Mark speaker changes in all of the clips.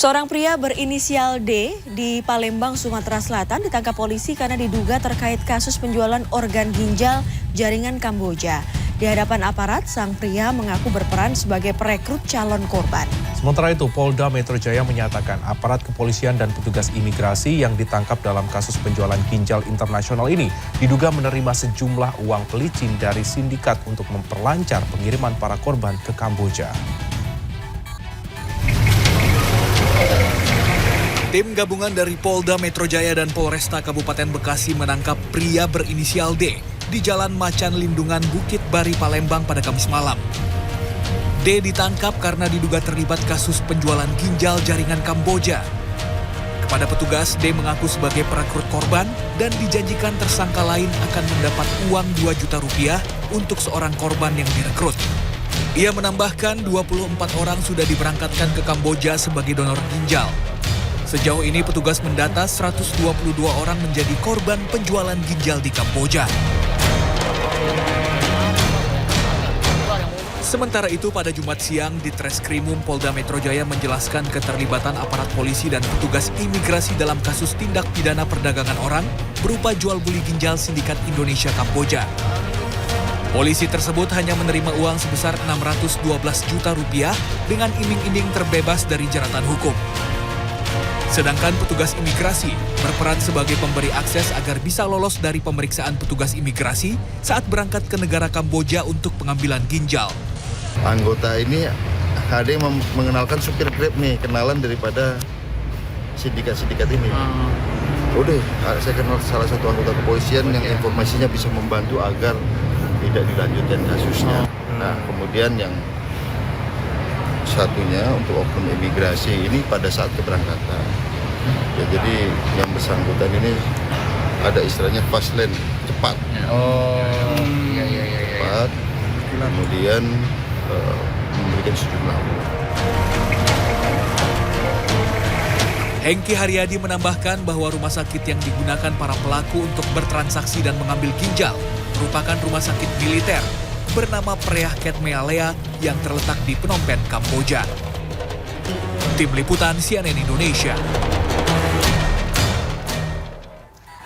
Speaker 1: Seorang pria berinisial D di Palembang, Sumatera Selatan ditangkap polisi karena diduga terkait kasus penjualan organ ginjal jaringan Kamboja. Di hadapan aparat, sang pria mengaku berperan sebagai perekrut calon korban.
Speaker 2: Sementara itu, Polda Metro Jaya menyatakan aparat kepolisian dan petugas imigrasi yang ditangkap dalam kasus penjualan ginjal internasional ini diduga menerima sejumlah uang pelicin dari sindikat untuk memperlancar pengiriman para korban ke Kamboja.
Speaker 3: Tim gabungan dari Polda Metro Jaya dan Polresta Kabupaten Bekasi menangkap pria berinisial D di Jalan Macan Lindungan Bukit Bari, Palembang pada Kamis malam. D ditangkap karena diduga terlibat kasus penjualan ginjal jaringan Kamboja. Kepada petugas, D mengaku sebagai perekrut korban dan dijanjikan tersangka lain akan mendapat uang 2 juta rupiah untuk seorang korban yang direkrut. Ia menambahkan 24 orang sudah diberangkatkan ke Kamboja sebagai donor ginjal. Sejauh ini petugas mendata 122 orang menjadi korban penjualan ginjal di Kamboja. Sementara itu pada Jumat siang di Treskrimum Polda Metro Jaya menjelaskan keterlibatan aparat polisi dan petugas imigrasi dalam kasus tindak pidana perdagangan orang berupa jual beli ginjal sindikat Indonesia Kamboja. Polisi tersebut hanya menerima uang sebesar 612 juta rupiah dengan iming-iming terbebas dari jeratan hukum. Sedangkan petugas imigrasi berperan sebagai pemberi akses agar bisa lolos dari pemeriksaan petugas imigrasi saat berangkat ke negara Kamboja untuk pengambilan ginjal.
Speaker 4: Anggota ini ada yang mengenalkan supir Grab nih, kenalan daripada sindikat-sindikat ini. Udah, saya kenal salah satu anggota kepolisian yang informasinya bisa membantu agar tidak dilanjutkan kasusnya. Nah, kemudian yang satunya untuk oknum imigrasi ini pada saat keberangkatan. Ya, jadi yang bersangkutan ini ada istilahnya fast lane, cepat. Cepat. Kemudian memberikan sejumlah uang.
Speaker 3: Hengki Haryadi menambahkan bahwa rumah sakit yang digunakan para pelaku untuk bertransaksi dan mengambil ginjal merupakan rumah sakit militer bernama Preah Ketmealea yang terletak di Phnom Penh, Kamboja. Tim Liputan CNN Indonesia.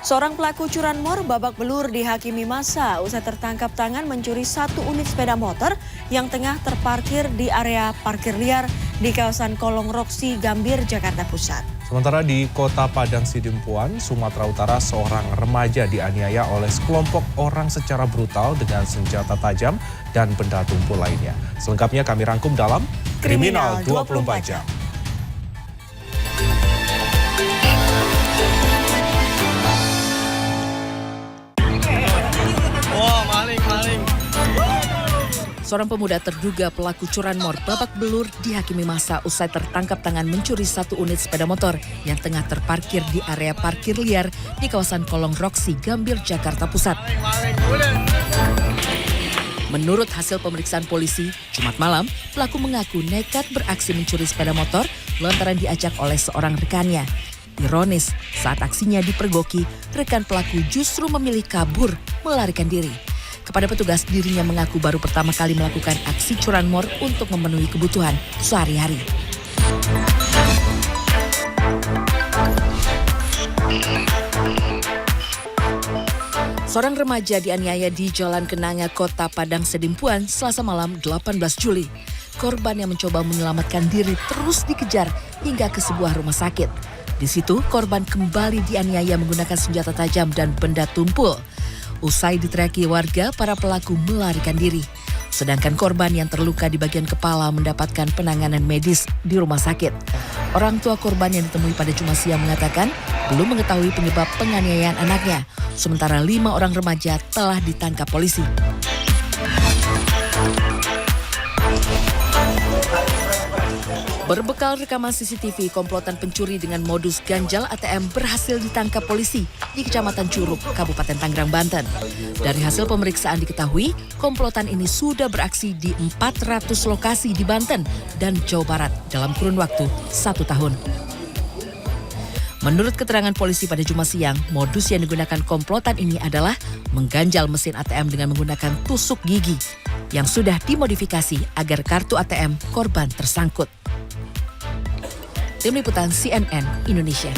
Speaker 1: Seorang pelaku curanmor babak belur dihakimi massa usai tertangkap tangan mencuri 1 unit sepeda motor yang tengah terparkir di area parkir liar di kawasan Kolong Roksi, Gambir, Jakarta Pusat.
Speaker 2: Sementara di Kota Padang Sidimpuan, Sumatera Utara, seorang remaja dianiaya oleh sekelompok orang secara brutal dengan senjata tajam dan benda tumpul lainnya. Selengkapnya kami rangkum dalam Kriminal 24 Jam.
Speaker 5: Seorang pemuda terduga pelaku curanmor babak belur dihakimi massa usai tertangkap tangan mencuri 1 unit sepeda motor yang tengah terparkir di area parkir liar di kawasan Kolong Roksi, Gambir, Jakarta Pusat. Menurut hasil pemeriksaan polisi, Jumat malam, pelaku mengaku nekat beraksi mencuri sepeda motor lantaran diajak oleh seorang rekannya. Ironis, saat aksinya dipergoki, rekan pelaku justru memilih kabur, melarikan diri. Kepada petugas, dirinya mengaku baru pertama kali melakukan aksi curanmor untuk memenuhi kebutuhan sehari-hari. Seorang remaja dianiaya di Jalan Kenanga, Kota Padang Sidimpuan, Selasa malam 18 Juli. Korban yang mencoba menyelamatkan diri terus dikejar hingga ke sebuah rumah sakit. Di situ, korban kembali dianiaya menggunakan senjata tajam dan benda tumpul. Usai diteriaki warga, para pelaku melarikan diri. Sedangkan korban yang terluka di bagian kepala mendapatkan penanganan medis di rumah sakit. Orang tua korban yang ditemui pada Jumat siang mengatakan belum mengetahui penyebab penganiayaan anaknya. Sementara 5 orang remaja telah ditangkap polisi. Berbekal rekaman CCTV, komplotan pencuri dengan modus ganjal ATM berhasil ditangkap polisi di Kecamatan Curug, Kabupaten Tangerang, Banten. Dari hasil pemeriksaan diketahui, komplotan ini sudah beraksi di 400 lokasi di Banten dan Jawa Barat dalam kurun waktu 1 tahun. Menurut keterangan polisi pada Jumat siang, modus yang digunakan komplotan ini adalah mengganjal mesin ATM dengan menggunakan tusuk gigi yang sudah dimodifikasi agar kartu ATM korban tersangkut. Tim Liputan CNN Indonesia.